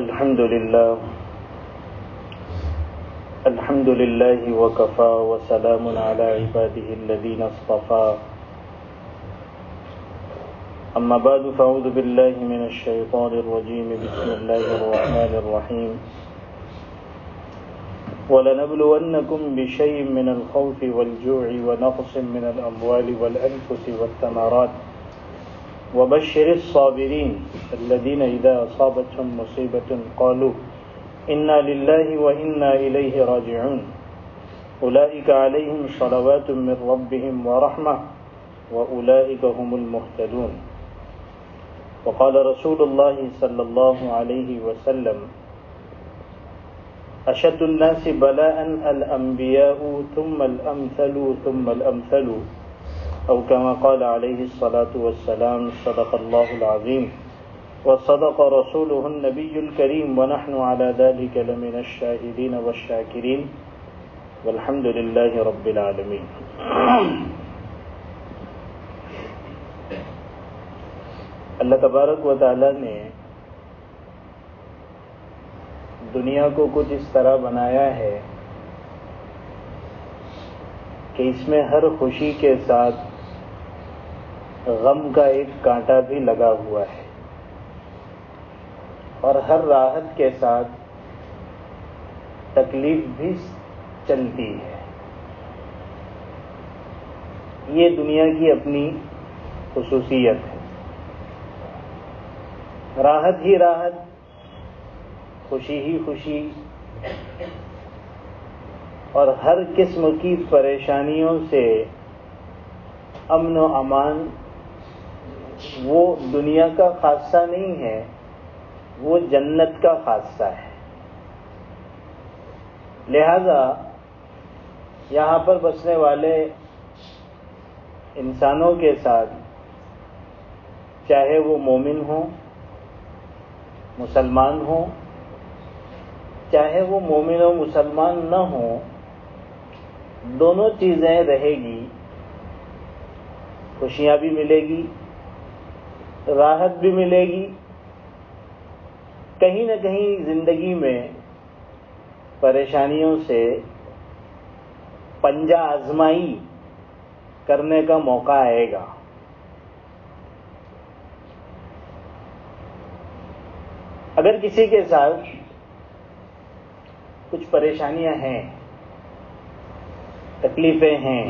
الحمد لله وكفى وسلام على عباده الذين اصطفى أما بعد فأعوذ بالله من الشيطان الرجيم بسم الله الرحمن الرحيم وَلَنَبْلُوَنَّكُمْ بِشَيْءٍ مِّنَ الْخَوْفِ وَالْجُوعِ وَنَقْصٍ مِّنَ الْأَمْوَالِ وَالْأَنفُسِ وَالثَّمَرَاتِ وَبَشِّرِ الصَّابِرِينَ الَّذِينَ إِذَا أَصَابَتْهُم مُّصِيبَةٌ قَالُوا إِنَّا لِلَّهِ وَإِنَّا إِلَيْهِ راجعون أُولَئِكَ عَلَيْهِمْ صَلَوَاتٌ مِّن رَّبِّهِمْ وَرَحْمَةٌ وَأُولَئِكَ هُمُ الْمُهْتَدُونَ وقال رسول الله صلى الله عليه وسلم اشد الناس بلاء الانبیاء ثم الامثل ثم الامثل او كما قال عليه الصلاة والسلام صدق الله العظيم وصدق رسوله النبي الكريم ونحن على ذلك لمن الشاهدين والشاكرين والحمد لله رب العالمين. اللہ تبارک و تعالی نے دنیا کو کچھ اس طرح بنایا ہے کہ اس میں ہر خوشی کے ساتھ غم کا ایک کانٹا بھی لگا ہوا ہے اور ہر راحت کے ساتھ تکلیف بھی چلتی ہے. یہ دنیا کی اپنی خصوصیت ہے. راحت ہی راحت، خوشی ہی خوشی، اور ہر قسم کی پریشانیوں سے امن و امان وہ دنیا کا خاصہ نہیں ہے، وہ جنت کا خاصہ ہے. لہذا یہاں پر بسنے والے انسانوں کے ساتھ چاہے وہ مومن ہوں، مسلمان ہوں، چاہے وہ مومن و مسلمان نہ ہوں، دونوں چیزیں رہے گی. خوشیاں بھی ملے گی، راحت بھی ملے گی. کہیں نہ کہیں زندگی میں پریشانیوں سے پنجہ آزمائی کرنے کا موقع آئے گا. اگر کسی کے ساتھ کچھ پریشانیاں ہیں، تکلیفیں ہیں،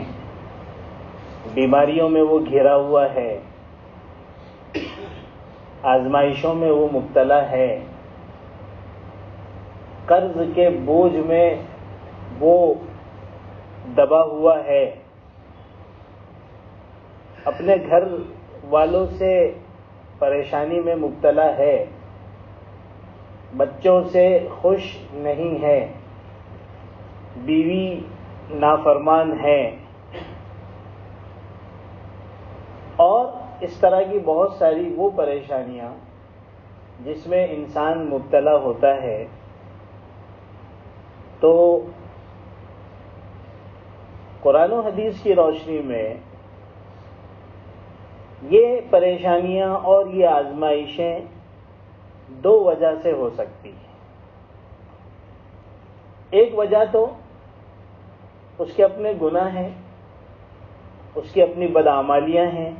بیماریوں میں وہ گھرا ہوا ہے، آزمائشوں میں وہ مبتلا ہے، قرض کے بوجھ میں وہ دبا ہوا ہے، اپنے گھر والوں سے پریشانی میں مبتلا ہے، بچوں سے خوش نہیں ہے، بیوی نافرمان ہے، اور اس طرح کی بہت ساری وہ پریشانیاں جس میں انسان مبتلا ہوتا ہے، تو قرآن و حدیث کی روشنی میں یہ پریشانیاں اور یہ آزمائشیں دو وجہ سے ہو سکتی ہیں. ایک وجہ تو اس کے اپنے گناہ ہیں، اس کی اپنی بدعمالیاں ہیں،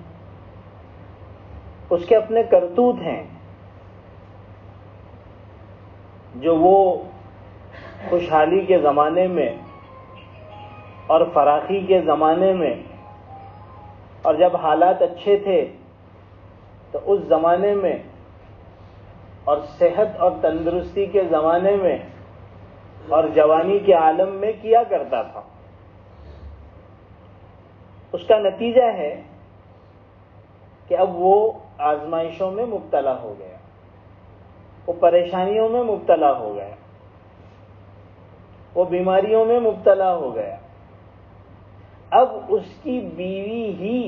اس کے اپنے کرتوت ہیں جو وہ خوشحالی کے زمانے میں اور فراخی کے زمانے میں اور جب حالات اچھے تھے تو اس زمانے میں اور صحت اور تندرستی کے زمانے میں اور جوانی کے عالم میں کیا کرتا تھا. اس کا نتیجہ ہے کہ اب وہ آزمائشوں میں مبتلا ہو گیا، وہ پریشانیوں میں مبتلا ہو گیا، وہ بیماریوں میں مبتلا ہو گیا. اب اس کی بیوی ہی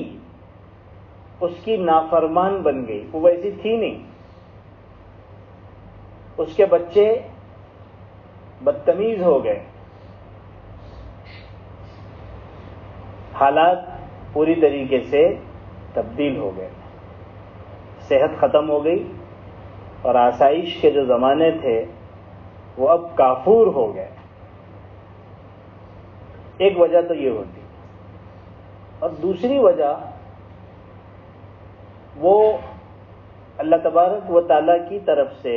اس کی نافرمان بن گئی، وہ ویسی تھی نہیں. اس کے بچے بدتمیز ہو گئے، حالات پوری طریقے سے تبدیل ہو گئے، صحت ختم ہو گئی، اور آسائش کے جو زمانے تھے وہ اب کافور ہو گئے. ایک وجہ تو یہ ہوتی، اور دوسری وجہ وہ اللہ تبارک و تعالیٰ کی طرف سے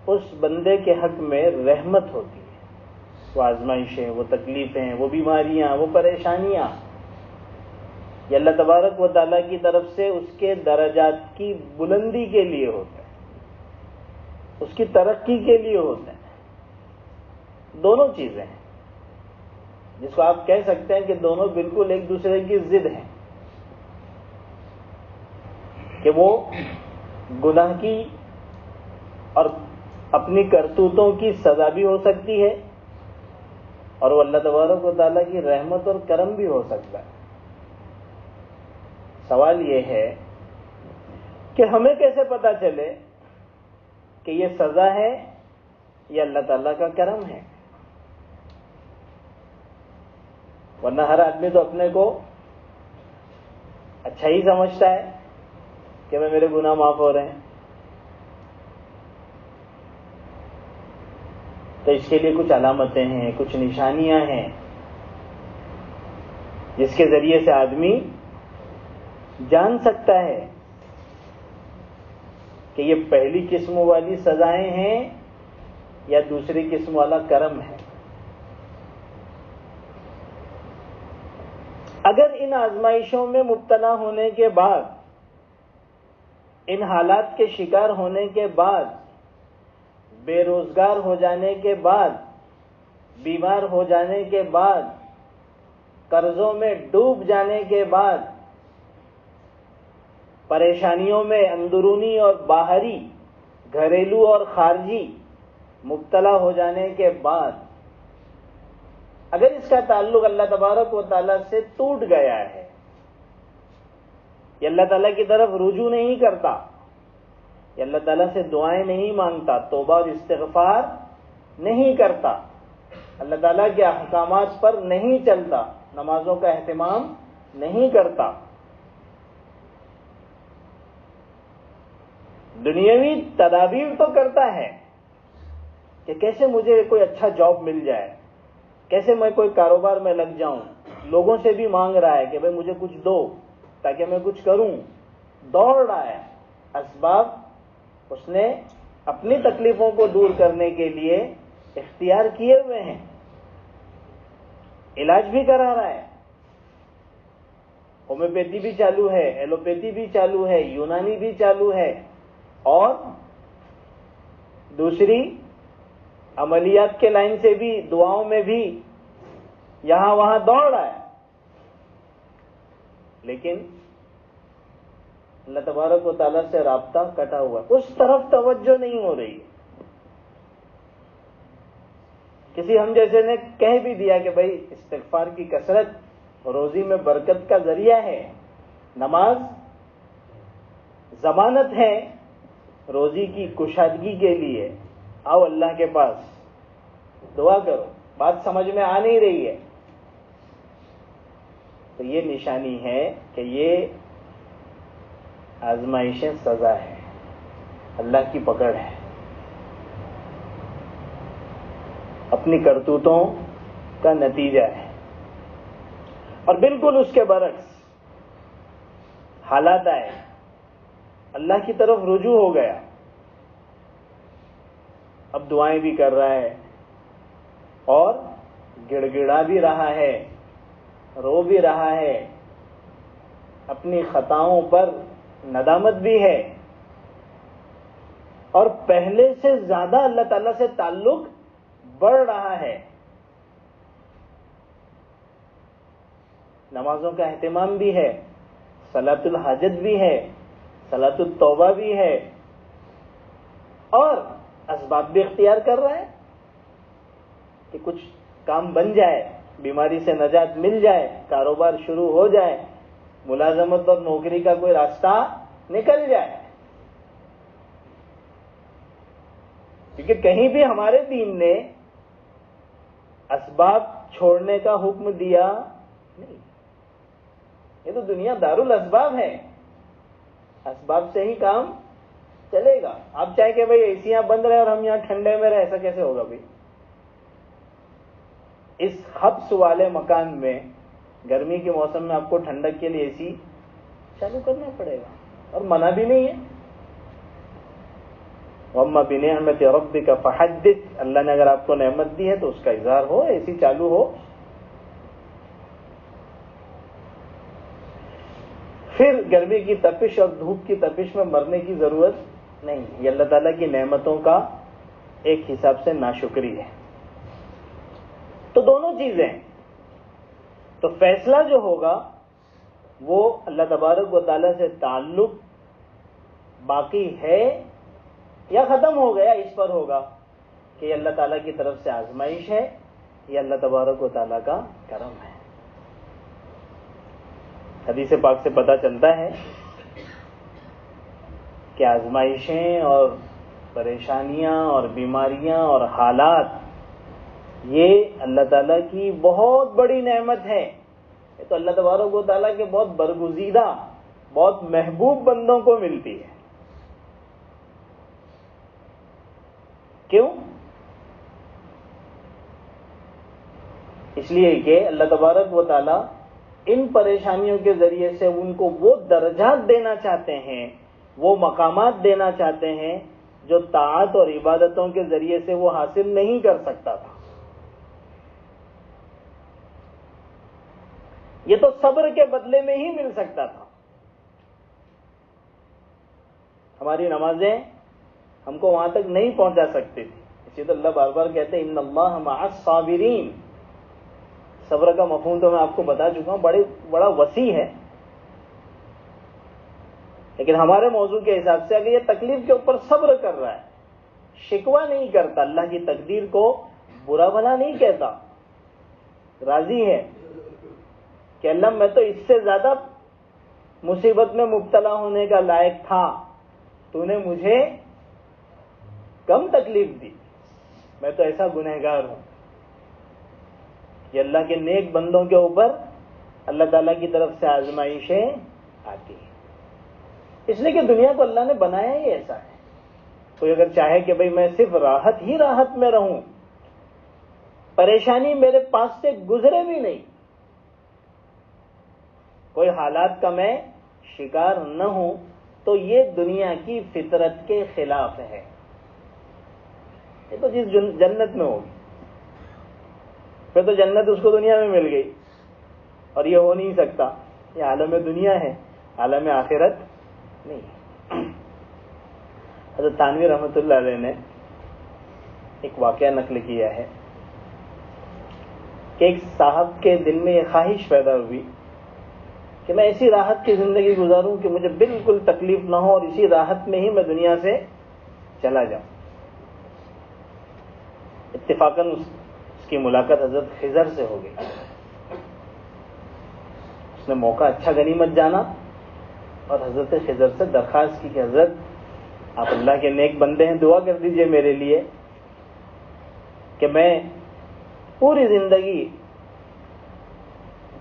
اس بندے کے حق میں رحمت ہوتی ہے. وہ آزمائشیں، وہ تکلیفیں، وہ بیماریاں، وہ پریشانیاں، یہ اللہ تبارک و تعالیٰ کی طرف سے اس کے درجات کی بلندی کے لیے ہوتا ہے، اس کی ترقی کے لیے ہوتا ہے. دونوں چیزیں ہیں جس کو آپ کہہ سکتے ہیں کہ دونوں بالکل ایک دوسرے کی ضد ہیں، کہ وہ گناہ کی اور اپنی کرتوتوں کی سزا بھی ہو سکتی ہے، اور وہ اللہ تبارک و تعالیٰ کی رحمت اور کرم بھی ہو سکتا ہے. سوال یہ ہے کہ ہمیں کیسے پتا چلے کہ یہ سزا ہے یا اللہ تعالیٰ کا کرم ہے؟ ورنہ ہر آدمی تو اپنے کو اچھا ہی سمجھتا ہے کہ میرے گناہ معاف ہو رہے ہیں. تو اس کے لیے کچھ علامتیں ہیں، کچھ نشانیاں ہیں جس کے ذریعے سے آدمی جان سکتا ہے کہ یہ پہلی قسم والی سزائیں ہیں یا دوسری قسم والا کرم ہے. اگر ان آزمائشوں میں مبتلا ہونے کے بعد، ان حالات کے شکار ہونے کے بعد، بے روزگار ہو جانے کے بعد، بیمار ہو جانے کے بعد، قرضوں میں ڈوب جانے کے بعد، پریشانیوں میں اندرونی اور باہری، گھریلو اور خارجی مبتلا ہو جانے کے بعد، اگر اس کا تعلق اللہ تبارک و تعالیٰ سے ٹوٹ گیا ہے، یہ اللہ تعالیٰ کی طرف رجوع نہیں کرتا، یہ اللہ تعالیٰ سے دعائیں نہیں مانگتا، توبہ اور استغفار نہیں کرتا، اللہ تعالیٰ کے احکامات پر نہیں چلتا، نمازوں کا اہتمام نہیں کرتا، دنیاوی تدابیر تو کرتا ہے کہ کیسے مجھے کوئی اچھا جاب مل جائے، کیسے میں کوئی کاروبار میں لگ جاؤں، لوگوں سے بھی مانگ رہا ہے کہ بھئی مجھے کچھ دو تاکہ میں کچھ کروں، دوڑ رہا ہے، اسباب اس نے اپنی تکلیفوں کو دور کرنے کے لیے اختیار کیے ہوئے ہیں، علاج بھی کرا رہا ہے، ہومیوپیتھی بھی چالو ہے، ایلوپیتھی بھی چالو ہے، یونانی بھی چالو ہے، اور دوسری عملیات کے لائن سے بھی، دعاؤں میں بھی یہاں وہاں دوڑ رہا ہے، لیکن اللہ تبارک و تعالیٰ سے رابطہ کٹا ہوا، اس طرف توجہ نہیں ہو رہی. کسی ہم جیسے نے کہہ بھی دیا کہ بھائی استغفار کی کثرت روزی میں برکت کا ذریعہ ہے، نماز ضمانت ہے روزی کی کشادگی کے لیے، آؤ اللہ کے پاس دعا کرو، بات سمجھ میں آ نہیں رہی ہے، تو یہ نشانی ہے کہ یہ آزمائشیں سزا ہے، اللہ کی پکڑ ہے، اپنی کرتوتوں کا نتیجہ ہے. اور بالکل اس کے برعکس حالات آئے، اللہ کی طرف رجوع ہو گیا، اب دعائیں بھی کر رہا ہے اور گڑ گڑا بھی رہا ہے، رو بھی رہا ہے، اپنی خطاؤں پر ندامت بھی ہے، اور پہلے سے زیادہ اللہ تعالیٰ سے تعلق بڑھ رہا ہے، نمازوں کا اہتمام بھی ہے، صلاۃ الحاجت بھی ہے، صلاۃ التوبہ بھی ہے، اور اسباب بھی اختیار کر رہا ہے کہ کچھ کام بن جائے، بیماری سے نجات مل جائے، کاروبار شروع ہو جائے، ملازمت اور نوکری کا کوئی راستہ نکل جائے. کیونکہ کہیں بھی ہمارے دین نے اسباب چھوڑنے کا حکم دیا نہیں. یہ تو دنیا دار الاسباب ہے، اسباب سے ہی کام چلے گا. آپ چاہیں کہ بھائی ایسیاں بند رہے اور ہم یہاں ٹھنڈے میں رہے, ایسا کیسے ہوگا بھائی؟ اس حبس والے مکان میں گرمی کے موسم میں آپ کو ٹھنڈک کے لیے اے سی چالو کرنا پڑے گا, اور منع بھی نہیں ہے. وَأَمَّا بِنِعْمَةِ رَبِّكَ فَحَدِّثْ, اللہ نے اگر آپ کو نعمت دی ہے تو اس کا اظہار ہو, اے سی چالو ہو. پھر گرمی کی تپش اور دھوپ کی تپش میں مرنے کی ضرورت نہیں. یہ اللہ تعالیٰ کی نعمتوں کا ایک حساب سے ناشکری ہے. تو دونوں چیزیں, تو فیصلہ جو ہوگا وہ اللہ تبارک و تعالیٰ سے تعلق باقی ہے یا ختم ہو گیا, اس پر ہوگا کہ یہ اللہ تعالیٰ کی طرف سے آزمائش ہے, یہ اللہ تبارک و تعالیٰ کا کرم ہے. حدیث پاک سے پتہ چلتا ہے کہ آزمائشیں اور پریشانیاں اور بیماریاں اور حالات یہ اللہ تعالیٰ کی بہت بڑی نعمت ہے. یہ تو اللہ تبارک و تعالیٰ کے بہت برگزیدہ, بہت محبوب بندوں کو ملتی ہے. کیوں؟ اس لیے کہ اللہ تبارک و تعالیٰ ان پریشانیوں کے ذریعے سے ان کو وہ درجات دینا چاہتے ہیں, وہ مقامات دینا چاہتے ہیں جو طاعت اور عبادتوں کے ذریعے سے وہ حاصل نہیں کر سکتا تھا. یہ تو صبر کے بدلے میں ہی مل سکتا تھا. ہماری نمازیں ہم کو وہاں تک نہیں پہنچا سکتی تھی. اسی تو اللہ بار بار کہتے ہیں ان اللہ مع الصابرین. صبر کا مفہوم تو میں آپ کو بتا چکا ہوں, بڑا وسیع ہے. لیکن ہمارے موضوع کے حساب سے اگر یہ تکلیف کے اوپر صبر کر رہا ہے, شکوہ نہیں کرتا, اللہ کی تقدیر کو برا بھلا نہیں کہتا, راضی ہے کہ اللہ میں تو اس سے زیادہ مصیبت میں مبتلا ہونے کا لائق تھا, تو نے مجھے کم تکلیف دی, میں تو ایسا گنہگار ہوں. یہ اللہ کے نیک بندوں کے اوپر اللہ تعالیٰ کی طرف سے آزمائشیں آتی ہیں. اس لیے کہ دنیا کو اللہ نے بنایا ہی ایسا ہے. کوئی اگر چاہے کہ بھئی میں صرف راحت ہی راحت میں رہوں, پریشانی میرے پاس سے گزرے بھی نہیں, کوئی حالات کا میں شکار نہ ہوں, تو یہ دنیا کی فطرت کے خلاف ہے. یہ تو جس جنت میں ہوگی, پھر تو جنت اس کو دنیا میں مل گئی, اور یہ ہو نہیں سکتا. یہ عالم دنیا ہے, عالم آخرت نہیں. حضرت تھانوی رحمۃ اللہ علیہ نے ایک واقعہ نقل کیا ہے کہ ایک صاحب کے دل میں یہ خواہش پیدا ہوئی کہ میں ایسی راحت کی زندگی گزاروں کہ مجھے بالکل تکلیف نہ ہو, اور اسی راحت میں ہی میں دنیا سے چلا جاؤں. اتفاقاً اس کی ملاقات حضرت خضر سے ہو گئی. اس نے موقع اچھا غنیمت جانا اور حضرت خضر سے درخواست کی کہ حضرت آپ اللہ کے نیک بندے ہیں, دعا کر دیجئے میرے لیے کہ میں پوری زندگی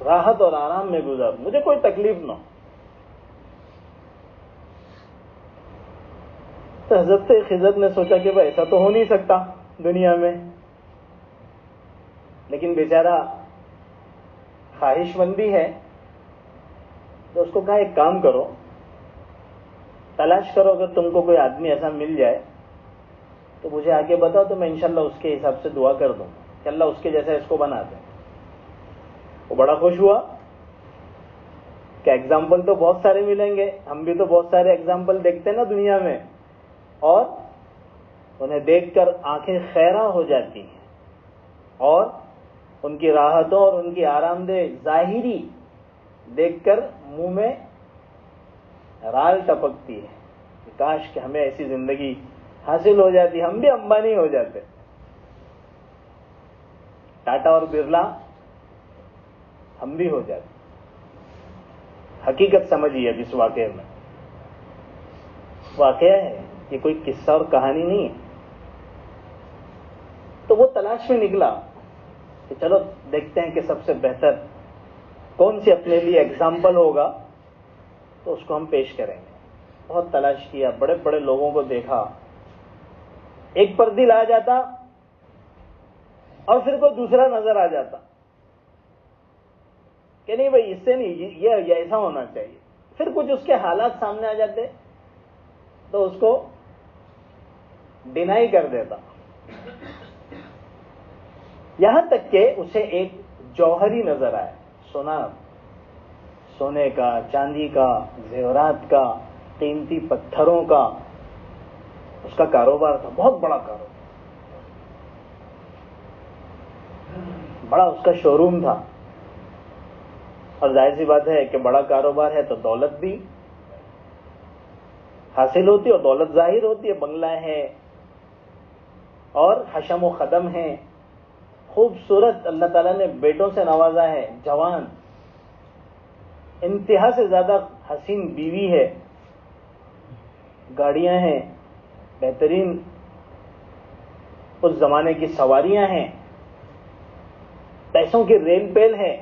راحت اور آرام میں گزاروں, مجھے کوئی تکلیف نہ ہو. تو حضرت خضر نے سوچا کہ بھائی ایسا تو ہو نہیں سکتا دنیا میں, لیکن بیچارہ خواہش مند بھی ہے, تو اس کو کہا ایک کام کرو, تلاش کرو, اگر تم کو کوئی آدمی ایسا مل جائے تو مجھے آگے بتاؤ, تو میں انشاءاللہ اس کے حساب سے دعا کر دوں کہ اللہ اس کے جیسا اس کو بنا دے. وہ بڑا خوش ہوا کہ ایگزامپل تو بہت سارے ملیں گے, ہم بھی تو بہت سارے ایگزامپل دیکھتے ہیں نا دنیا میں, اور انہیں دیکھ کر آنکھیں خیرہ ہو جاتی ہیں, اور ان کی راحتوں اور ان کی آرام دہ ظاہری دیکھ کر منہ میں رال ٹپکتی ہے کہ کاش کہ ہمیں ایسی زندگی حاصل ہو جاتی, ہم بھی امبانی ہو جاتے. ٹاٹا اور برلا ہم بھی ہو جاتے. حقیقت سمجھیے اب اس واقعے میں, واقعہ ہے, یہ کوئی قصہ اور کہانی نہیں ہے. تو وہ تلاش میں نکلا کہ چلو دیکھتے ہیں کہ سب سے بہتر کون سی اپنے لیے ایگزامپل ہوگا, تو اس کو ہم پیش کریں گے. بہت تلاش کیا, بڑے بڑے لوگوں کو دیکھا, ایک پر دل آ جاتا اور پھر کوئی دوسرا نظر آ جاتا کہ نہیں بھائی اس سے نہیں, یہ ایسا ہونا چاہیے. پھر کچھ اس کے حالات سامنے آ جاتے تو اس کو ڈینائی کر دیتا, یہاں تک کہ اسے ایک جوہری نظر آئے, سونے کا, چاندی کا, زیورات کا, قیمتی پتھروں کا اس کا کاروبار تھا, بہت بڑا کاروبار, بڑا اس کا شو روم تھا. اور ظاہر سی بات ہے کہ بڑا کاروبار ہے تو دولت بھی حاصل ہوتی ہے اور دولت ظاہر ہوتی ہے. بنگلہ ہے اور حشم و خدم ہے, خوبصورت اللہ تعالیٰ نے بیٹوں سے نوازا ہے, جوان, انتہا سے زیادہ حسین بیوی ہے, گاڑیاں ہیں, بہترین اس زمانے کی سواریاں ہیں, پیسوں کی ریل پیل ہے,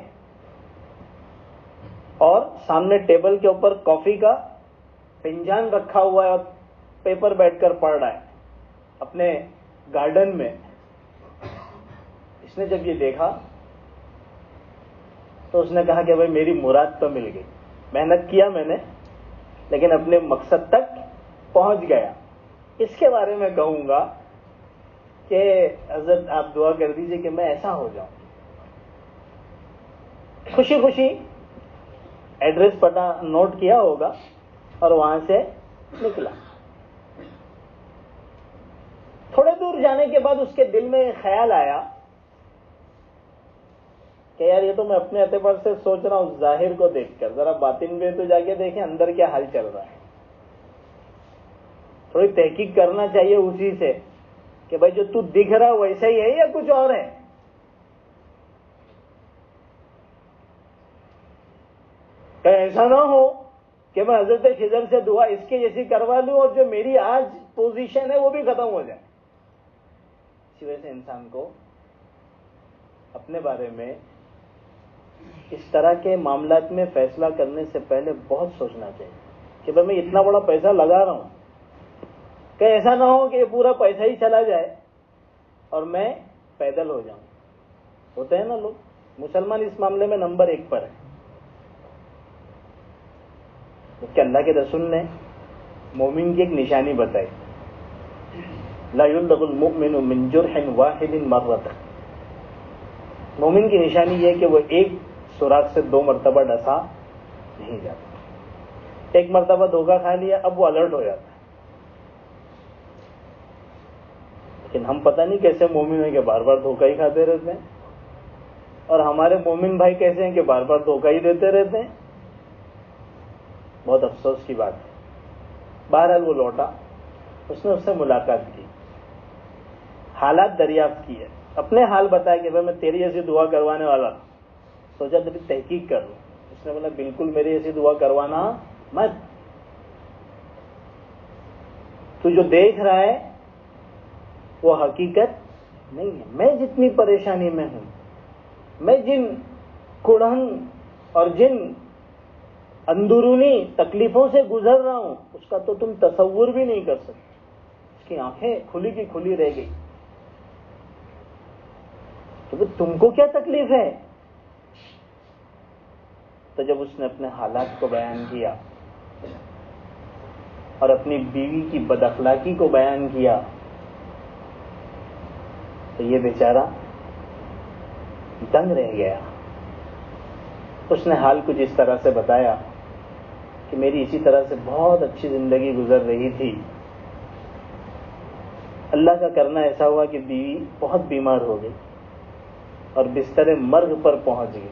اور سامنے ٹیبل کے اوپر کافی کا فنجان رکھا ہوا ہے اور پیپر بیٹھ کر پڑھ رہا ہے اپنے گارڈن میں. اس نے جب یہ دیکھا تو اس نے کہا کہ بھائی میری مراد تو مل گئی, محنت کیا میں نے لیکن اپنے مقصد تک پہنچ گیا. اس کے بارے میں کہوں گا کہ حضرت آپ دعا کر دیجئے کہ میں ایسا ہو جاؤں. خوشی خوشی ایڈریس پتہ نوٹ کیا ہوگا اور وہاں سے نکلا. تھوڑے دور جانے کے بعد اس کے دل میں خیال آیا کہ یار یہ تو میں اپنے اعتبار سے سوچ رہا ہوں, ظاہر کو دیکھ کر ذرا باطن میں تو جا کے دیکھیں اندر کیا حال چل رہا ہے. تھوڑی تحقیق کرنا چاہیے اسی سے کہ بھائی جو تو دکھ رہا ویسا ہی ہے یا کچھ اور ہے. کہ ایسا نہ ہو کہ میں حضرت خضر سے دعا اس کے جیسی کروا لوں اور جو میری آج پوزیشن ہے وہ بھی ختم ہو جائے. اسی وجہ سے انسان کو اپنے بارے میں اس طرح کے معاملات میں فیصلہ کرنے سے پہلے بہت سوچنا چاہیے کہ بھائی میں اتنا بڑا پیسہ لگا رہا ہوں, کہ ایسا نہ ہو کہ یہ پورا پیسہ ہی چلا جائے اور میں پیدل ہو جاؤں. ہوتے ہیں نا لوگ, مسلمان اس معاملے میں نمبر 1 پر ہے. کہ اللہ کے رسول نے مومن کی ایک نشانی بتائی, لا یلدغ المؤمن من جرح واحد مرۃ. مومن کی نشانی یہ ہے کہ وہ ایک سوراخ سے 2 مرتبہ ڈسا نہیں جاتا. ایک مرتبہ دھوکہ کھا لیا اب وہ الرٹ ہو جاتا ہے. لیکن ہم پتہ نہیں کیسے مومن ہیں کہ بار بار دھوکہ ہی کھاتے رہتے ہیں, اور ہمارے مومن بھائی کیسے ہیں کہ بار بار دھوکہ ہی دیتے رہتے ہیں. بہت افسوس کی بات ہے. بہرحال وہ لوٹا, اس نے اس سے ملاقات کی, حالات دریافت کی ہے, اپنے حال بتایا کہ بھائی میں تیری ایسی دعا کروانے والا تھا, سوچا تیری تحقیق کر لوں. اس نے بولا بالکل میری ایسی دعا کروانا مت, تو جو دیکھ رہا ہے وہ حقیقت نہیں ہے. میں جتنی پریشانی میں ہوں, میں جن کڑھن اور جن اندرونی تکلیفوں سے گزر رہا ہوں اس کا تو تم تصور بھی نہیں کر سکتے. اس کی آنکھیں کھلی کی کھلی رہ گئی. تو تم کو کیا تکلیف ہے؟ تو جب اس نے اپنے حالات کو بیان کیا اور اپنی بیوی کی بد اخلاقی کو بیان کیا تو یہ بیچارہ دنگ رہ گیا. اس نے حال کچھ اس طرح سے بتایا کہ میری اسی طرح سے بہت اچھی زندگی گزر رہی تھی, اللہ کا کرنا ایسا ہوا کہ بیوی بہت بیمار ہو گئی اور بستر مرگ پر پہنچ گئی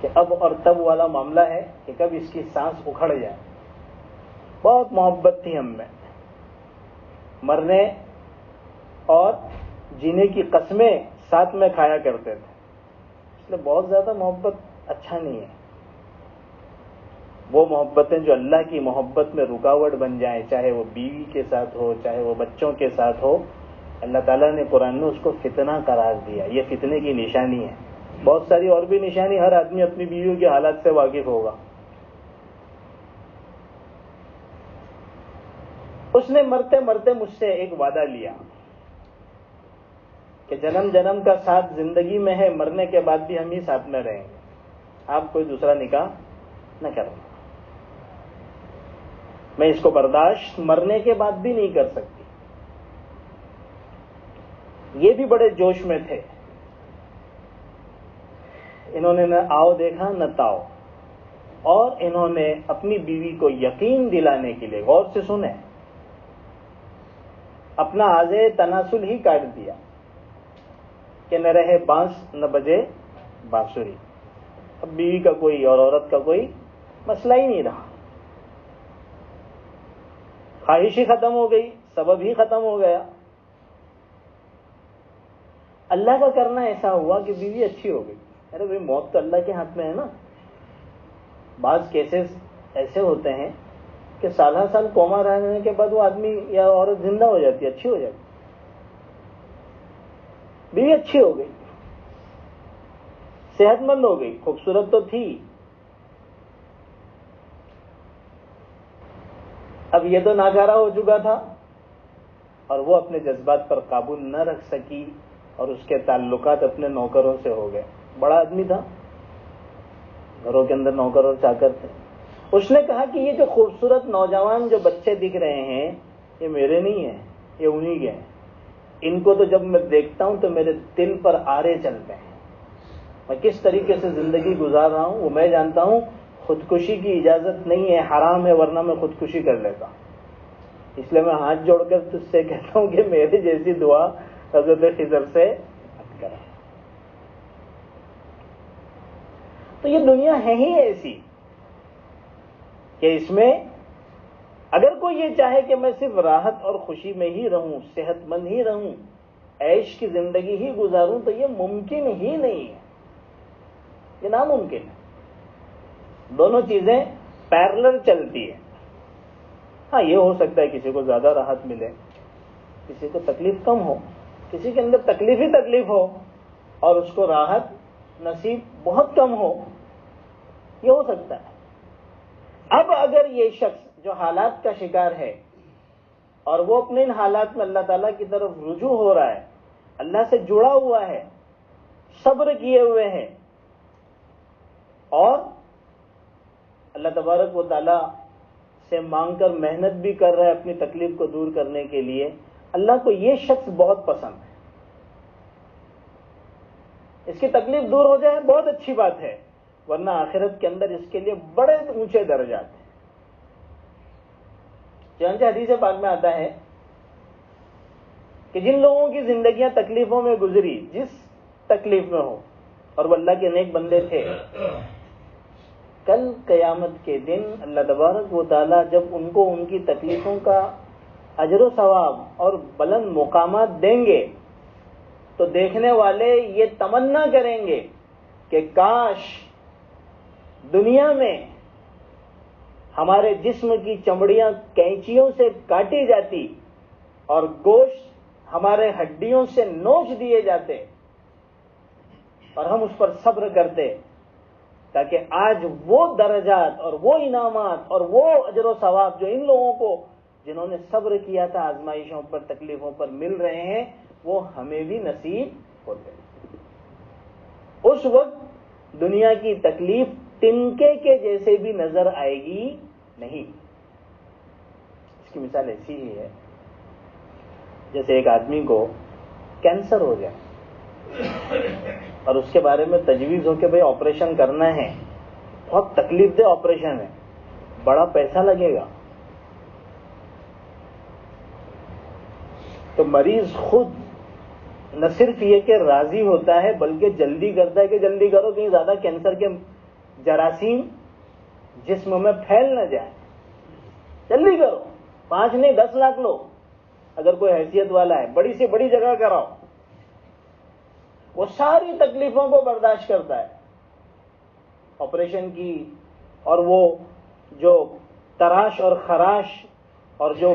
کہ اب اور تب والا معاملہ ہے کہ کب اس کی سانس اکھڑ جائے. بہت محبت تھی ہم میں, مرنے اور جینے کی قسمیں ساتھ میں کھایا کرتے تھے, اس لیے بہت زیادہ محبت اچھا نہیں ہے. وہ محبتیں جو اللہ کی محبت میں رکاوٹ بن جائیں, چاہے وہ بیوی کے ساتھ ہو چاہے وہ بچوں کے ساتھ ہو, اللہ تعالیٰ نے قرآن میں اس کو فتنہ قرار دیا. یہ فتنے کی نشانی ہے. بہت ساری اور بھی نشانی, ہر آدمی اپنی بیویوں کے حالات سے واقف ہوگا. اس نے مرتے مرتے مجھ سے ایک وعدہ لیا کہ جنم جنم کا ساتھ زندگی میں ہے، مرنے کے بعد بھی ہم ہی ساتھ میں رہیں گے، آپ کوئی دوسرا نکاح نہ کرنا۔ میں اس کو برداشت مرنے کے بعد بھی نہیں کر سکتی۔ یہ بھی بڑے جوش میں تھے، انہوں نے نہ آؤ دیکھا نہ تاؤ، اور انہوں نے اپنی بیوی کو یقین دلانے کے لیے، غور سے سنیں، اپنا آزے تناسل ہی کاٹ دیا کہ نہ رہے بانس نہ بجے بانسری۔ اب بیوی کا کوئی اور عورت کا کوئی مسئلہ ہی نہیں رہا، خواہش ہی ختم ہو گئی، سبب ہی ختم ہو گیا۔ اللہ کا کرنا ایسا ہوا کہ بیوی اچھی ہو گئی۔ ارے بھائی، موت تو اللہ کے ہاتھ میں ہے نا۔ بعض کیسز ایسے ہوتے ہیں کہ سالہ سال کوما رہنے کے بعد وہ آدمی یا عورت زندہ ہو جاتی ہے، اچھی ہو جاتی۔ بیوی اچھی ہو گئی، صحت مند ہو گئی، خوبصورت تو تھی۔ اب یہ تو ناکارہ ہو چکا تھا، اور وہ اپنے جذبات پر قابو نہ رکھ سکی، اور اس کے تعلقات اپنے نوکروں سے ہو گئے۔ بڑا آدمی تھا، گھروں کے اندر نوکر اور چاکر تھے۔ اس نے کہا کہ یہ جو خوبصورت نوجوان جو بچے دکھ رہے ہیں، یہ میرے نہیں ہیں، یہ انہی کے ہیں۔ ان کو تو جب میں دیکھتا ہوں تو میرے دل پر آرے چلتے ہیں۔ میں کس طریقے سے زندگی گزار رہا ہوں وہ میں جانتا ہوں۔ خودکشی کی اجازت نہیں ہے، حرام ہے، ورنہ میں خودکشی کر لیتا ہوں۔ اس لیے میں ہاتھ جوڑ کر تجھ سے کہتا ہوں کہ میرے جیسی دعا حضرت خضر سے مت کرا۔ تو یہ دنیا ہے ہی ایسی کہ اس میں اگر کوئی یہ چاہے کہ میں صرف راحت اور خوشی میں ہی رہوں، صحت مند ہی رہوں، عیش کی زندگی ہی گزاروں، تو یہ ممکن ہی نہیں ہے، یہ ناممکن ہے۔ دونوں چیزیں پیرلل چلتی ہیں۔ ہاں، یہ ہو سکتا ہے کسی کو زیادہ راحت ملے، کسی کو تکلیف کم ہو، کسی کے اندر تکلیف ہی تکلیف ہو اور اس کو راحت نصیب بہت کم ہو، یہ ہو سکتا ہے۔ اب اگر یہ شخص جو حالات کا شکار ہے اور وہ اپنے ان حالات میں اللہ تعالیٰ کی طرف رجوع ہو رہا ہے، اللہ سے جڑا ہوا ہے، صبر کیے ہوئے ہیں، اور اللہ تبارک و تعالیٰ سے مانگ کر محنت بھی کر رہا ہے اپنی تکلیف کو دور کرنے کے لیے، اللہ کو یہ شخص بہت پسند ہے۔ اس کی تکلیف دور ہو جائے بہت اچھی بات ہے، ورنہ آخرت کے اندر اس کے لیے بڑے اونچے درجات ہیں۔ چنانچہ حدیث پاک میں آتا ہے کہ جن لوگوں کی زندگیاں تکلیفوں میں گزری، جس تکلیف میں ہو، اور وہ اللہ کے نیک بندے تھے، کل قیامت کے دن اللہ تبارک و تعالیٰ جب ان کو ان کی تکلیفوں کا اجر و ثواب اور بلند مقامات دیں گے تو دیکھنے والے یہ تمنا کریں گے کہ کاش دنیا میں ہمارے جسم کی چمڑیاں کینچیوں سے کاٹی جاتی اور گوشت ہمارے ہڈیوں سے نوچ دیے جاتے اور ہم اس پر صبر کرتے، تاکہ آج وہ درجات اور وہ انعامات اور وہ اجر و ثواب جو ان لوگوں کو جنہوں نے صبر کیا تھا آزمائشوں پر، تکلیفوں پر، مل رہے ہیں، وہ ہمیں بھی نصیب ہوتے۔ اس وقت دنیا کی تکلیف تنکے کے جیسے بھی نظر آئے گی نہیں۔ اس کی مثال ایسی ہی ہے جیسے ایک آدمی کو کینسر ہو جائے اور اس کے بارے میں تجویز ہو کہ بھئی آپریشن کرنا ہے، بہت تکلیف دہ آپریشن ہے، بڑا پیسہ لگے گا، تو مریض خود نہ صرف یہ کہ راضی ہوتا ہے بلکہ جلدی کرتا ہے کہ جلدی کرو، کہیں زیادہ کینسر کے جراثیم جسم میں پھیل نہ جائے، جلدی کرو، 5 نہیں 10 لاکھ لو، اگر کوئی حیثیت والا ہے، بڑی سے بڑی جگہ کراؤ۔ وہ ساری تکلیفوں کو برداشت کرتا ہے آپریشن کی، اور وہ جو تراش اور خراش اور جو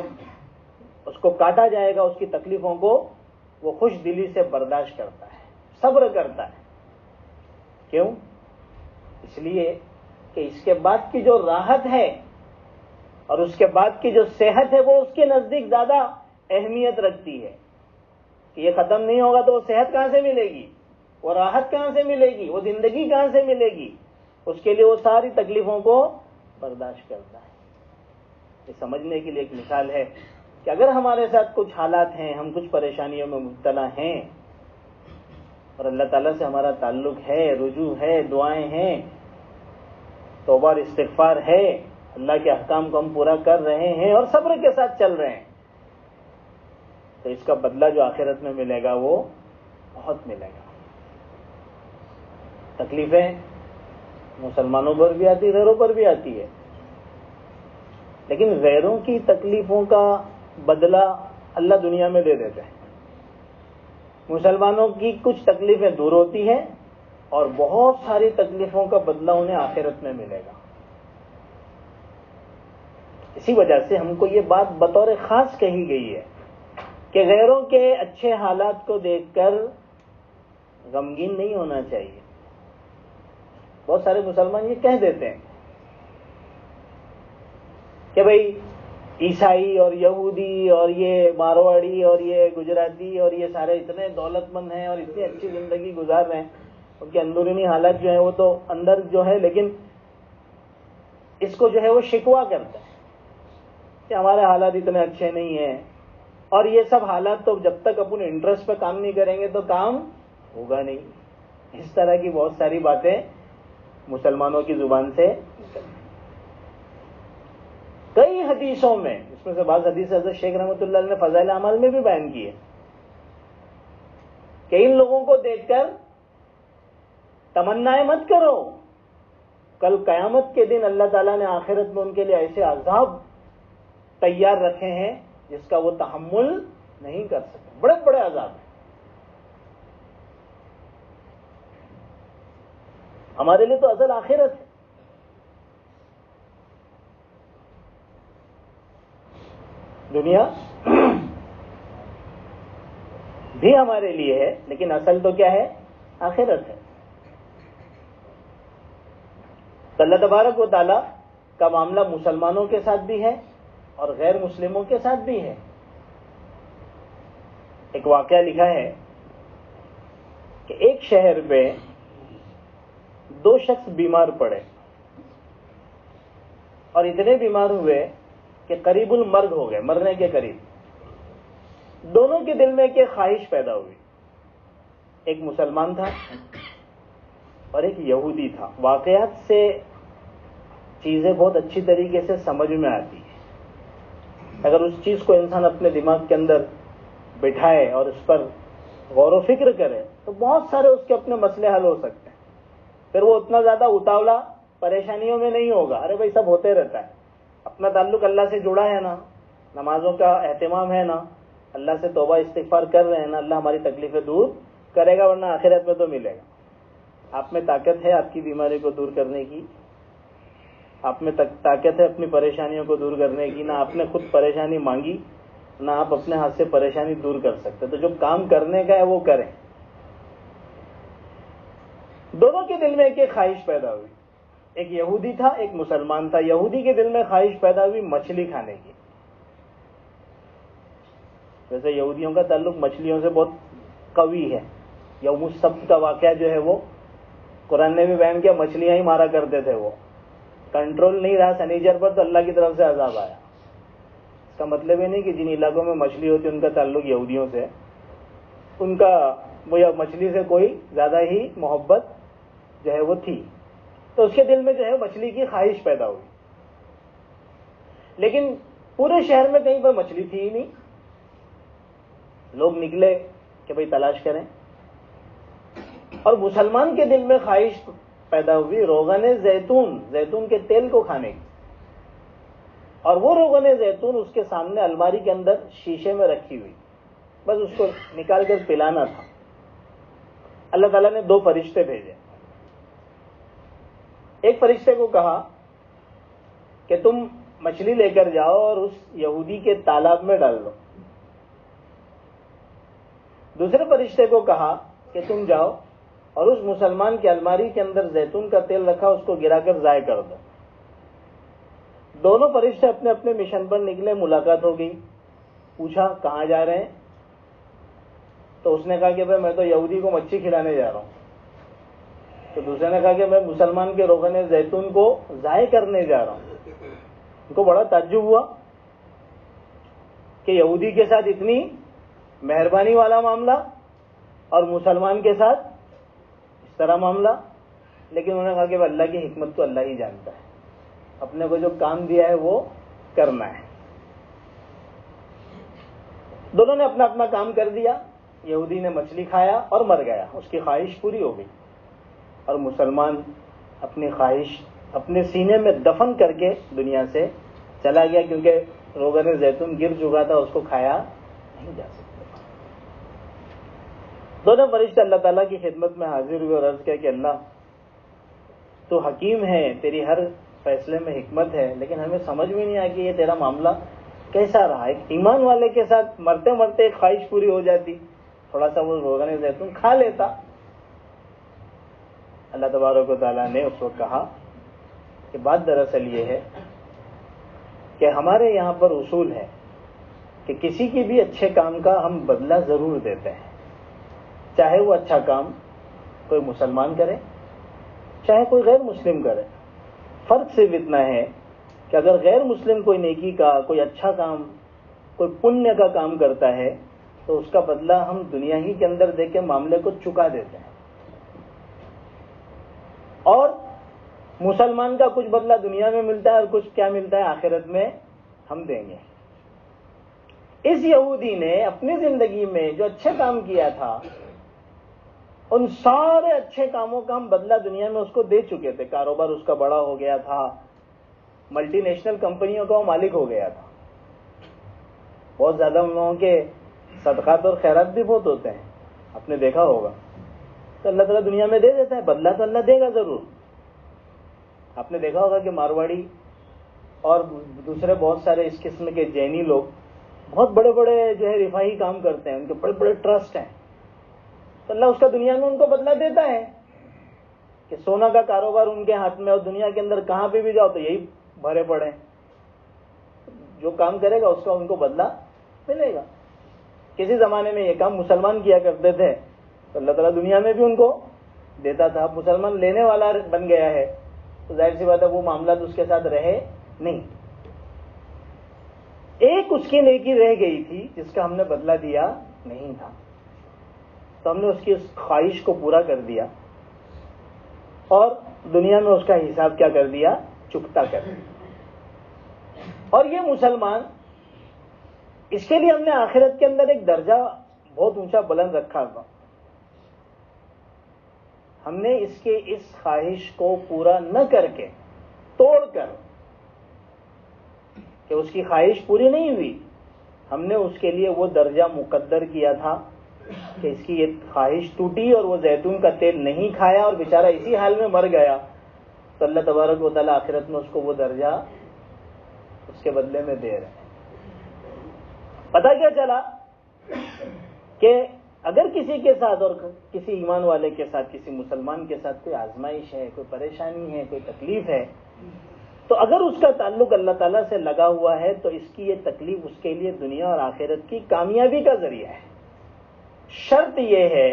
اس کو کاٹا جائے گا اس کی تکلیفوں کو وہ خوش دلی سے برداشت کرتا ہے، صبر کرتا ہے۔ کیوں؟ اس لیے کہ اس کے بعد کی جو راحت ہے اور اس کے بعد کی جو صحت ہے وہ اس کے نزدیک زیادہ اہمیت رکھتی ہے کہ یہ ختم نہیں ہوگا تو وہ صحت کہاں سے ملے گی، وہ راحت کہاں سے ملے گی، وہ زندگی کہاں سے ملے گی. اس کے لیے وہ ساری تکلیفوں کو برداشت کرتا ہے. یہ سمجھنے کے لیے ایک مثال ہے کہ اگر ہمارے ساتھ کچھ حالات ہیں، ہم کچھ پریشانیوں میں مبتلا ہیں اور اللہ تعالیٰ سے ہمارا تعلق ہے، رجوع ہے، دعائیں ہیں، توبہ اور استغفار ہے، اللہ کے احکام کو ہم پورا کر رہے ہیں اور صبر کے ساتھ چل رہے ہیں، تو اس کا بدلہ جو آخرت میں ملے گا وہ بہت ملے گا. تکلیفیں مسلمانوں پر بھی آتی، غیروں پر بھی آتی ہے، لیکن غیروں کی تکلیفوں کا بدلہ اللہ دنیا میں دے دیتے ہیں. مسلمانوں کی کچھ تکلیفیں دور ہوتی ہیں اور بہت ساری تکلیفوں کا بدلہ انہیں آخرت میں ملے گا. اسی وجہ سے ہم کو یہ بات بطور خاص کہی گئی ہے کہ غیروں کے اچھے حالات کو دیکھ کر غمگین نہیں ہونا چاہیے. بہت سارے مسلمان یہ کہہ دیتے ہیں کہ بھئی عیسائی اور یہودی اور یہ مارواڑی اور یہ گجراتی اور یہ سارے اتنے دولت مند ہیں اور اتنی اچھی زندگی گزار رہے ہیں، ان کے اندرونی حالات جو ہیں وہ تو اندر جو ہے، لیکن اس کو جو ہے وہ شکوہ کرتے ہیں کہ ہمارے حالات اتنے اچھے نہیں ہیں. اور یہ سب حالات تو جب تک اپنے انٹرسٹ پہ کام نہیں کریں گے تو کام ہوگا نہیں. اس طرح کی بہت ساری باتیں مسلمانوں کی زبان سے نکلتی. کئی حدیثوں میں، اس میں سے بعض حدیث حضرت شیخ رحمۃ اللہ علیہ نے فضائل اعمال میں بھی بیان کی ہے کہ ان لوگوں کو دیکھ کر تمنائیں مت کرو، کل قیامت کے دن اللہ تعالیٰ نے آخرت میں ان کے لیے ایسے عذاب تیار رکھے ہیں جس کا وہ تحمل نہیں کر سکتے. بڑے بڑے عذاب ہیں. ہمارے لیے تو اصل آخرت ہے. دنیا بھی ہمارے لیے ہے لیکن اصل تو کیا ہے؟ آخرت ہے. تو اللہ تبارک و تعالیٰ کا معاملہ مسلمانوں کے ساتھ بھی ہے اور غیر مسلموں کے ساتھ بھی ہے. ایک واقعہ لکھا ہے کہ ایک شہر میں 2 شخص بیمار پڑے اور اتنے بیمار ہوئے کہ قریب المرگ ہو گئے، مرنے کے قریب. دونوں کے دل میں ایک خواہش پیدا ہوئی. ایک مسلمان تھا اور ایک یہودی تھا. واقعات سے چیزیں بہت اچھی طریقے سے سمجھ میں آتی ہیں. اگر اس چیز کو انسان اپنے دماغ کے اندر بٹھائے اور اس پر غور و فکر کرے تو بہت سارے اس کے اپنے مسئلے حل ہو سکتے ہیں. پھر وہ اتنا زیادہ اتاولا پریشانیوں میں نہیں ہوگا. ارے بھائی سب ہوتے رہتا ہے، اپنا تعلق اللہ سے جڑا ہے نا، نمازوں کا اہتمام ہے نا، اللہ سے توبہ استغفار کر رہے ہیں نا، اللہ ہماری تکلیفیں دور کرے گا، ورنہ آخرت میں تو ملے گا. آپ میں طاقت ہے آپ کی بیماری کو دور کرنے کی، آپ میں طاقت ہے اپنی پریشانیوں کو دور کرنے کی. نہ آپ نے خود پریشانی مانگی، نہ آپ اپنے ہاتھ سے پریشانی دور کر سکتے. تو جو کام کرنے کا ہے وہ کریں. دونوں کے دل میں ایک خواہش پیدا ہوئی. ایک یہودی تھا، ایک مسلمان تھا. یہودی کے دل میں خواہش پیدا ہوئی مچھلی کھانے کی. ویسے یہودیوں کا تعلق مچھلیوں سے بہت قوی ہے. یوم السبت کا واقعہ جو ہے وہ قرآن نے بھی بیان کیا، مچھلیاں ہی مارا کرتے تھے. وہ کنٹرول نہیں رہا سنیچر پر تو اللہ کی طرف سے عذاب آیا. اس کا مطلب یہ نہیں کہ جن علاقوں میں مچھلی ہوتی ان کا تعلق یہودیوں سے، ان کا وہ مچھلی سے کوئی زیادہ ہی محبت جو ہے وہ تھی. تو اس کے دل میں جو ہے مچھلی کی خواہش پیدا ہوئی. لیکن پورے شہر میں کہیں پر مچھلی تھی ہی نہیں. لوگ نکلے کہ بھئی تلاش کریں، اور مسلمان کے دل میں خواہش پیدا ہوئی روغن زیتون، زیتون کے تیل کو کھانے کی. اور وہ روغن زیتون اس کے سامنے الماری کے اندر شیشے میں رکھی ہوئی، بس اس کو نکال کر پلانا تھا. اللہ تعالیٰ نے 2 فرشتے بھیجے. ایک فرشتے کو کہا کہ تم مچھلی لے کر جاؤ اور اس یہودی کے تالاب میں ڈال دو. دوسرے فرشتے کو کہا کہ تم جاؤ اور اس مسلمان کی الماری کے اندر زیتون کا تیل رکھا اس کو گرا کر ضائع کر دو. دونوں فرشتے اپنے اپنے مشن پر نکلے، ملاقات ہو گئی، پوچھا کہاں جا رہے ہیں؟ تو اس نے کہا کہ بھائی میں تو یہودی کو مچھی کھلانے جا رہا ہوں. تو دوسرے نے کہا کہ میں مسلمان کے روغن زیتون کو ضائع کرنے جا رہا ہوں. ان کو بڑا تعجب ہوا کہ یہودی کے ساتھ اتنی مہربانی والا معاملہ اور مسلمان کے ساتھ اس طرح معاملہ. لیکن انہوں نے کہا کہ اللہ کی حکمت تو اللہ ہی جانتا ہے، اپنے کو جو کام دیا ہے وہ کرنا ہے. دونوں نے اپنا اپنا کام کر دیا. یہودی نے مچھلی کھایا اور مر گیا، اس کی خواہش پوری ہو گئی. اور مسلمان اپنی خواہش اپنے سینے میں دفن کر کے دنیا سے چلا گیا، کیونکہ روغن زیتون گر چکا تھا، اس کو کھایا نہیں جا سکتا. دونوں فرشتے اللہ تعالیٰ کی خدمت میں حاضر ہوئے اور عرض کیا کہ اللہ تو حکیم ہے، تیری ہر فیصلے میں حکمت ہے، لیکن ہمیں سمجھ میں نہیں آیا کہ یہ تیرا معاملہ کیسا رہا. ایک ایمان والے کے ساتھ مرتے مرتے ایک خواہش پوری ہو جاتی، تھوڑا سا وہ روغن زیتون کھا لیتا. اللہ تبارک و تعالیٰ نے اس وقت کہا کہ بات دراصل یہ ہے کہ ہمارے یہاں پر اصول ہے کہ کسی کی بھی اچھے کام کا ہم بدلہ ضرور دیتے ہیں، چاہے وہ اچھا کام کوئی مسلمان کرے چاہے کوئی غیر مسلم کرے. فرق صرف اتنا ہے کہ اگر غیر مسلم کوئی نیکی کا، کوئی اچھا کام، کوئی پنیہ کا کام کرتا ہے تو اس کا بدلہ ہم دنیا ہی کے اندر دے کے معاملے کو چکا دیتے ہیں، اور مسلمان کا کچھ بدلہ دنیا میں ملتا ہے اور کچھ کیا ملتا ہے آخرت میں ہم دیں گے. اس یہودی نے اپنی زندگی میں جو اچھے کام کیا تھا ان سارے اچھے کاموں کا ہم بدلہ دنیا میں اس کو دے چکے تھے. کاروبار اس کا بڑا ہو گیا تھا، ملٹی نیشنل کمپنیوں کا وہ مالک ہو گیا تھا. بہت زیادہ ان لوگوں کے صدقات اور خیرات بھی بہت ہوتے ہیں، آپ نے دیکھا ہوگا. تو اللہ تعالیٰ دنیا میں دے دیتا ہے، بدلہ تو اللہ دے گا ضرور. آپ نے دیکھا ہوگا کہ مارواڑی اور دوسرے بہت سارے اس قسم کے جینی لوگ بہت بڑے بڑے جو ہے رفاہی کام کرتے ہیں، ان کے بڑے بڑے ٹرسٹ ہیں. تو اللہ اس کا دنیا میں ان کو بدلہ دیتا ہے کہ سونا کا کاروبار ان کے ہاتھ میں، اور دنیا کے اندر کہاں پہ بھی جاؤ تو یہی بھرے پڑے. جو کام کرے گا اس کا ان کو بدلہ ملے گا. کسی زمانے میں یہ کام مسلمان کیا کرتے تھے تو اللہ تعالیٰ دنیا میں بھی ان کو دیتا تھا. اب مسلمان لینے والا بن گیا ہے تو ظاہر سی بات ہے وہ معاملات اس کے ساتھ رہے نہیں. ایک اس کی نیکی رہ گئی تھی جس کا ہم نے بدلہ دیا نہیں تھا، تو ہم نے اس کی اس خواہش کو پورا کر دیا اور دنیا میں اس کا حساب کیا کر دیا، چکتا کر دیا. اور یہ مسلمان، اس کے لیے ہم نے آخرت کے اندر ایک درجہ بہت اونچا بلند رکھا تھا. ہم نے اس کے اس خواہش کو پورا نہ کر کے، توڑ کر، کہ اس کی خواہش پوری نہیں ہوئی، ہم نے اس کے لیے وہ درجہ مقدر کیا تھا کہ اس کی یہ خواہش ٹوٹی اور وہ زیتون کا تیل نہیں کھایا اور بیچارہ اسی حال میں مر گیا، تو اللہ تبارک و تعالیٰ آخرت میں اس کو وہ درجہ اس کے بدلے میں دے رہے ہیں. پتہ کیا چلا کہ اگر کسی کے ساتھ اور کسی ایمان والے کے ساتھ، کسی مسلمان کے ساتھ کوئی آزمائش ہے، کوئی پریشانی ہے، کوئی تکلیف ہے، تو اگر اس کا تعلق اللہ تعالیٰ سے لگا ہوا ہے تو اس کی یہ تکلیف اس کے لیے دنیا اور آخرت کی کامیابی کا ذریعہ ہے. شرط یہ ہے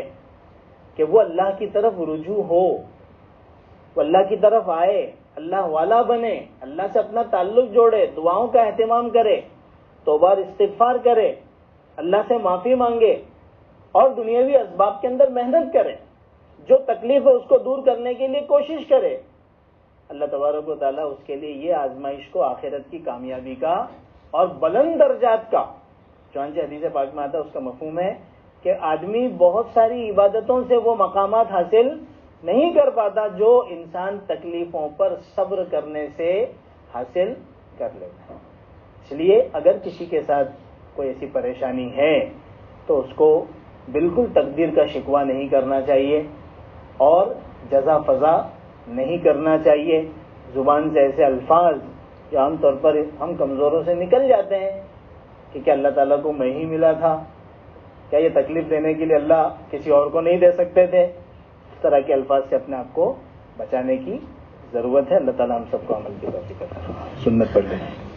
کہ وہ اللہ کی طرف رجوع ہو، وہ اللہ کی طرف آئے، اللہ والا بنے، اللہ سے اپنا تعلق جوڑے، دعاؤں کا اہتمام کرے، توبہ اور استغفار کرے، اللہ سے معافی مانگے اور دنیاوی اسباب کے اندر محنت کرے، جو تکلیف ہے اس کو دور کرنے کے لیے کوشش کرے. اللہ تبارک و تعالیٰ اس کے لیے یہ آزمائش کو آخرت کی کامیابی کا اور بلند درجات کا، چنانچہ حدیث پاک میں آتا ہے، اس کا مفہوم ہے کہ آدمی بہت ساری عبادتوں سے وہ مقامات حاصل نہیں کر پاتا جو انسان تکلیفوں پر صبر کرنے سے حاصل کر لیتا ہے. اس لیے اگر کسی کے ساتھ کوئی ایسی پریشانی ہے تو اس کو بالکل تقدیر کا شکوہ نہیں کرنا چاہیے اور جزا فضا نہیں کرنا چاہیے. زبان سے ایسے الفاظ جو عام طور پر ہم کمزوروں سے نکل جاتے ہیں کہ کیا اللہ تعالیٰ کو میں ہی ملا تھا، کیا یہ تکلیف دینے کے لیے اللہ کسی اور کو نہیں دے سکتے تھے، اس طرح کے الفاظ سے اپنے آپ کو بچانے کی ضرورت ہے. اللہ تعالیٰ ہم سب کو عمل کی توفیق عطا فرمائے. سنت پڑھ لیں.